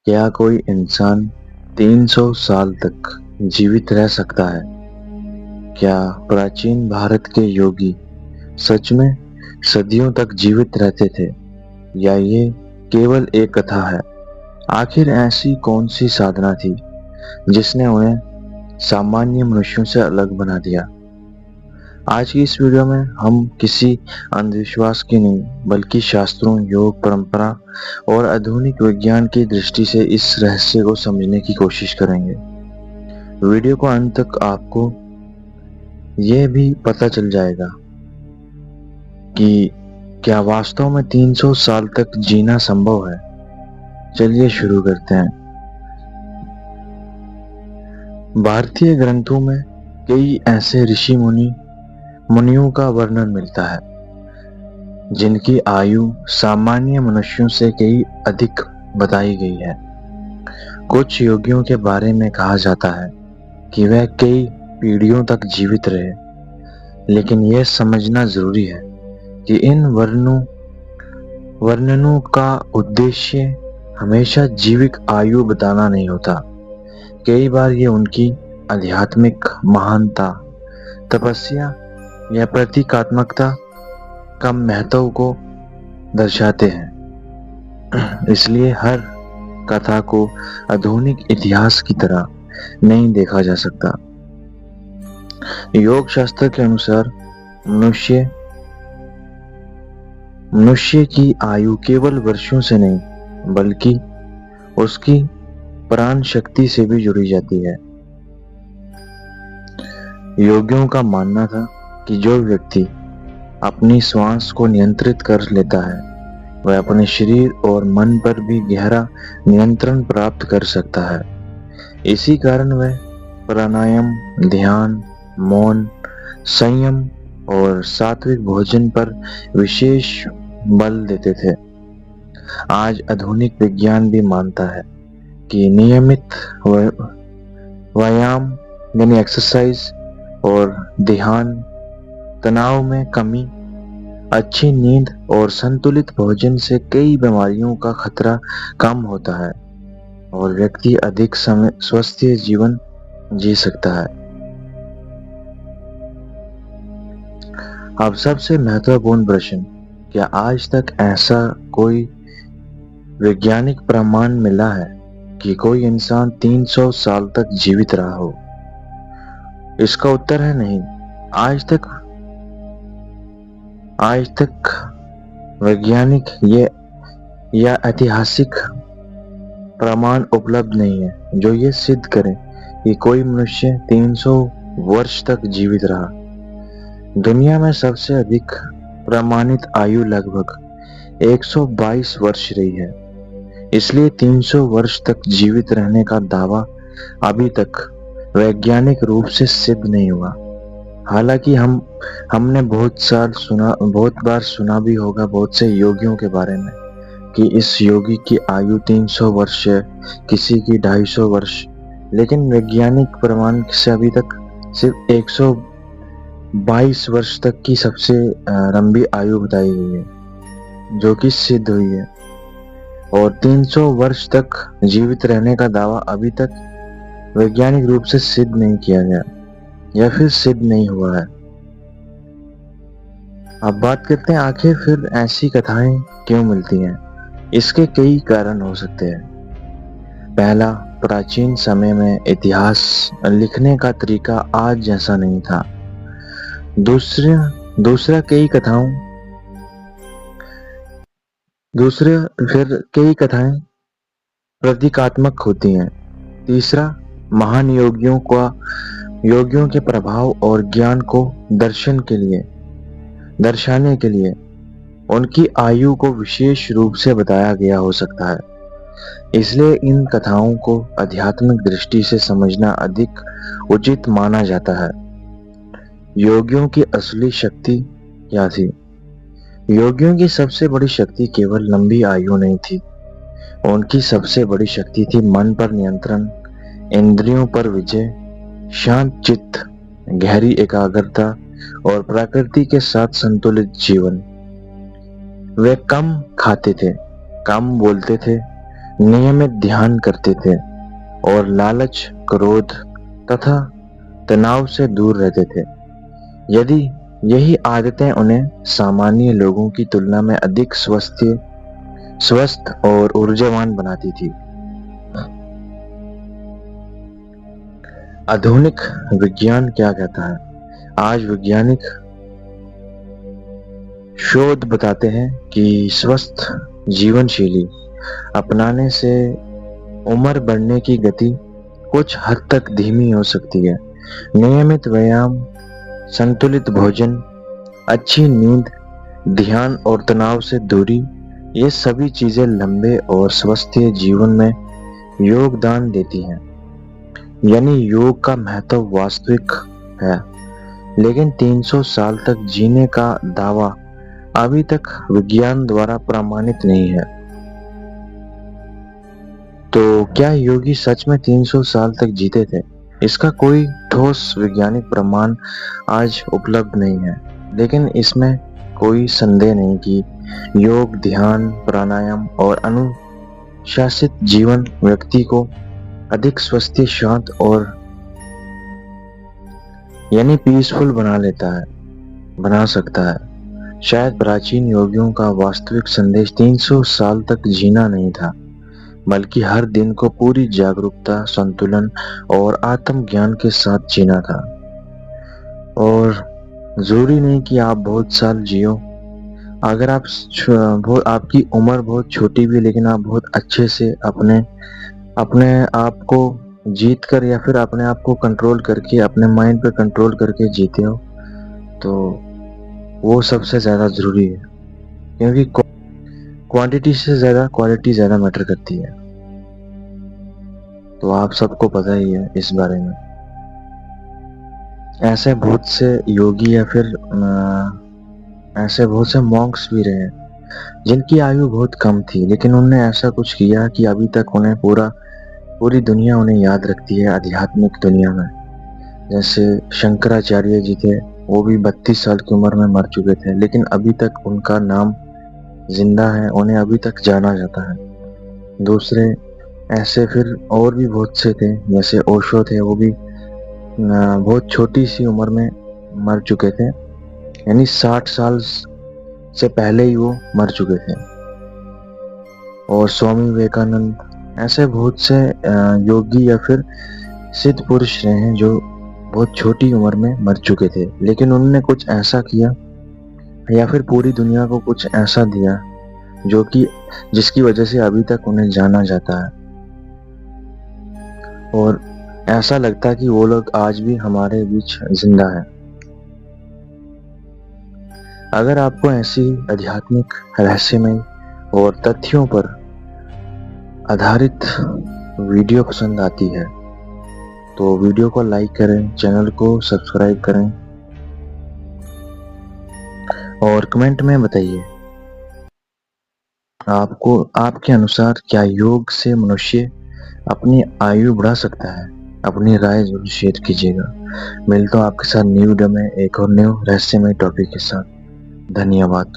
क्या कोई इंसान 300 साल तक जीवित रह सकता है? क्या प्राचीन भारत के योगी सच में सदियों तक जीवित रहते थे, या ये केवल एक कथा है? आखिर ऐसी कौन सी साधना थी जिसने उन्हें सामान्य मनुष्यों से अलग बना दिया? आज की इस वीडियो में हम किसी अंधविश्वास की नहीं, बल्कि शास्त्रों, योग परंपरा और आधुनिक विज्ञान की दृष्टि से इस रहस्य को समझने की कोशिश करेंगे। वीडियो को अंत तक आपको यह भी पता चल जाएगा कि क्या वास्तव में 300 साल तक जीना संभव है। चलिए शुरू करते हैं। भारतीय ग्रंथों में कई ऐसे ऋषि मुनियों का वर्णन मिलता है जिनकी आयु सामान्य मनुष्यों से कई अधिक बताई गई है। कुछ योगियों के बारे में कहा जाता है कि वह कई पीढ़ियों तक जीवित रहे, लेकिन यह समझना जरूरी है कि इन वर्णनों का उद्देश्य हमेशा जीवित आयु बताना नहीं होता। कई बार ये उनकी आध्यात्मिक महानता, तपस्या या प्रतीकात्मकता का महत्व को दर्शाते हैं। इसलिए हर कथा को आधुनिक इतिहास की तरह नहीं देखा जा सकता। योग शास्त्र के अनुसार मनुष्य की आयु केवल वर्षों से नहीं, बल्कि उसकी प्राण शक्ति से भी जुड़ी जाती है। योगियों का मानना था कि जो व्यक्ति अपनी श्वास को नियंत्रित कर लेता है, वह अपने शरीर और मन पर भी गहरा नियंत्रण प्राप्त कर सकता है। इसी कारण वह प्राणायाम, ध्यान, मौन, संयम और सात्विक भोजन पर विशेष बल देते थे। आज आधुनिक विज्ञान भी मानता है कि नियमित व्यायाम यानी एक्सरसाइज और ध्यान, तनाव में कमी, अच्छी नींद और संतुलित भोजन से कई बीमारियों का खतरा कम होता है और व्यक्ति अधिक समय स्वस्थ जीवन जी सकता है। अब सबसे महत्वपूर्ण प्रश्न, क्या आज तक ऐसा कोई वैज्ञानिक प्रमाण मिला है कि कोई इंसान 300 साल तक जीवित रहा हो? इसका उत्तर है नहीं। आज तक वैज्ञानिक या ऐतिहासिक प्रमाण उपलब्ध नहीं है जो ये सिद्ध करे कि कोई मनुष्य 300 वर्ष तक जीवित रहा। दुनिया में सबसे अधिक प्रमाणित आयु लगभग 122 वर्ष रही है। इसलिए 300 वर्ष तक जीवित रहने का दावा अभी तक वैज्ञानिक रूप से सिद्ध नहीं हुआ। हालांकि हमने बहुत बार सुना भी होगा बहुत से योगियों के बारे में कि इस योगी की आयु 300 वर्ष है, किसी की 250 वर्ष, लेकिन वैज्ञानिक प्रमाण से अभी तक सिर्फ 122 वर्ष तक की सबसे लंबी आयु बताई गई है, जो कि सिद्ध हुई है। और 300 वर्ष तक जीवित रहने का दावा अभी तक वैज्ञानिक रूप से सिद्ध नहीं किया गया या फिर सिद्ध नहीं हुआ है। अब बात करते हैं आखिर फिर ऐसी कथाएं क्यों मिलती हैं। इसके कई कारण हो सकते हैं। पहला, प्राचीन समय में इतिहास लिखने का तरीका आज जैसा नहीं था। दूसरा कई कथाएं प्रतीकात्मक होती हैं। तीसरा, महान योगियों के प्रभाव और ज्ञान को दर्शाने के लिए उनकी आयु को विशेष रूप से बताया गया हो सकता है। इसलिए इन कथाओं को आध्यात्मिक दृष्टि से समझना अधिक उचित माना जाता है। योगियों की असली शक्ति क्या थी? योगियों की सबसे बड़ी शक्ति केवल लंबी आयु नहीं थी। उनकी सबसे बड़ी शक्ति थी मन पर नियंत्रण, इंद्रियों पर विजय, शांत चित्त, गहरी एकाग्रता और प्रकृति के साथ संतुलित जीवन। वे कम खाते थे, कम बोलते थे, नियमित ध्यान करते थे और लालच, क्रोध तथा तनाव से दूर रहते थे। यदि यही आदतें उन्हें सामान्य लोगों की तुलना में अधिक स्वस्थ और ऊर्जावान बनाती थी। आधुनिक विज्ञान क्या कहता है? आज वैज्ञानिक शोध बताते हैं कि स्वस्थ जीवन शैली अपनाने से उम्र बढ़ने की गति कुछ हद तक धीमी हो सकती है। नियमित व्यायाम, संतुलित भोजन, अच्छी नींद, ध्यान और तनाव से दूरी, ये सभी चीजें लंबे और स्वस्थ जीवन में योगदान देती हैं। यानी योग का महत्व वास्तविक है, लेकिन 300 साल तक जीने का दावा अभी तक विज्ञान द्वारा प्रमाणित नहीं है। तो क्या योगी सच में 300 साल तक जीते थे? इसका कोई ठोस वैज्ञानिक प्रमाण आज उपलब्ध नहीं है, लेकिन इसमें कोई संदेह नहीं कि योग, ध्यान, प्राणायाम और अनुशासित जीवन व्यक्ति को अधिक स्वस्थ, शांत और यानी पीसफुल बना सकता है। शायद प्राचीन योगियों का वास्तविक संदेश 300 साल तक जीना नहीं था, बल्कि हर दिन को पूरी जागरूकता, संतुलन और आत्मज्ञान के साथ जीना था। और जरूरी नहीं कि आप बहुत साल जियो। अगर आपकी उम्र बहुत छोटी भी, लेकिन आप बहुत अच्छे से अपने आप को जीत कर या फिर अपने आप को कंट्रोल करके, अपने माइंड पे कंट्रोल करके जीते हो, तो वो सबसे ज्यादा जरूरी है। क्योंकि क्वांटिटी से ज्यादा क्वालिटी ज्यादा मैटर करती है। तो आप सबको पता ही है इस बारे में। ऐसे बहुत से योगी या फिर ऐसे बहुत से मॉन्क्स भी रहे जिनकी आयु बहुत कम थी, लेकिन उन्होंने ऐसा कुछ किया कि अभी तक उन्हें पूरी दुनिया उन्हें याद रखती है आध्यात्मिक दुनिया में। जैसे शंकराचार्य जी थे, वो भी 32 साल की उम्र में मर चुके थे, लेकिन अभी तक उनका नाम जिंदा है, उन्हें अभी तक जाना जाता है। दूसरे ऐसे फिर और भी बहुत से थे, जैसे ओशो थे, वो भी बहुत छोटी सी उम्र में मर चुके थे, यानी 60 साल से पहले ही वो मर चुके थे। और स्वामी विवेकानंद, ऐसे बहुत से योगी या फिर सिद्ध पुरुष रहे हैं जो बहुत छोटी उम्र में मर चुके थे, लेकिन उन्होंने कुछ ऐसा किया या फिर पूरी दुनिया को कुछ ऐसा दिया जो कि जिसकी वजह से अभी तक उन्हें जाना जाता है। और ऐसा लगता है कि वो लोग आज भी हमारे बीच जिंदा है। अगर आपको ऐसी आध्यात्मिक, रहस्यमय और तथ्यों पर आधारित वीडियो पसंद आती है तो वीडियो को लाइक करें, चैनल को सब्सक्राइब करें और कमेंट में बताइए आपके अनुसार क्या योग से मनुष्य अपनी आयु बढ़ा सकता है? अपनी राय जरूर शेयर कीजिएगा। मिलता हूँ आपके साथ न्यू वीडियो में एक और न्यू रहस्यमय टॉपिक के साथ। धन्यवाद।